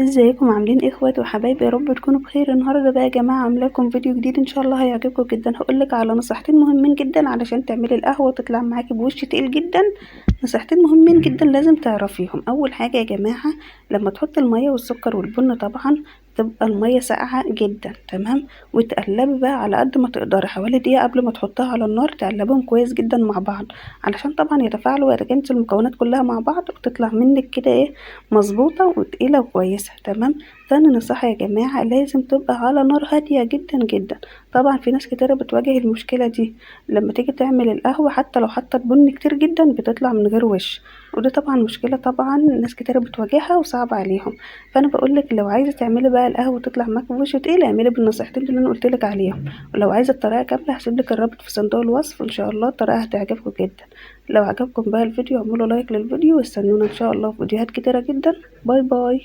ازيكم عاملين ايه اخواتي وحبايبي؟ يا رب تكونوا بخير. النهارده بقى يا جماعه عامله لكم فيديو جديد ان شاء الله هيعجبكم جدا. هقولك على نصيحتين مهمين جدا علشان تعملي القهوه وتطلع معاكي بوش تقيل جدا. نصيحتين مهمين جدا لازم تعرفيهم. اول حاجه يا جماعه، لما تحطي الميه والسكر والبن طبعا تبقى الميه ساقعه جدا، تمام، وتقلبي بقى على قد ما تقدري حوالي دقيقه قبل ما تحطها على النار، تقلبهم كويس جدا مع بعض علشان طبعا يتفاعلوا ويتجانسوا المكونات كلها مع بعض وتطلع منك كده ايه، مظبوطه وتقيله وكويسه، تمام. تاني نصيحة يا جماعة، لازم تبقى على نار هادية جدا جدا. طبعا في ناس كتيرة بتواجه المشكلة دي لما تيجي تعمل القهوة، حتى لو حطت بن كتير جدا بتطلع من غير وش، ودي طبعا مشكلة طبعا ناس كتيرة بتواجهها وصعب عليهم. فانا بقولك لو عايزة تعملي بقى القهوة وتطلع معاكي بوش تقيل، اعملي بالنصيحتين اللي انا قلتلك عليهم. ولو عايزة الطريقة كاملة هسيبلك الرابط في صندوق الوصف، ان شاء الله الطريقة هتعجبكم جدا. لو عجبكم بقى الفيديو اعملوا لايك للفيديو واستنونا ان شاء الله في فيديوهات كتيرة جدا. باي باي.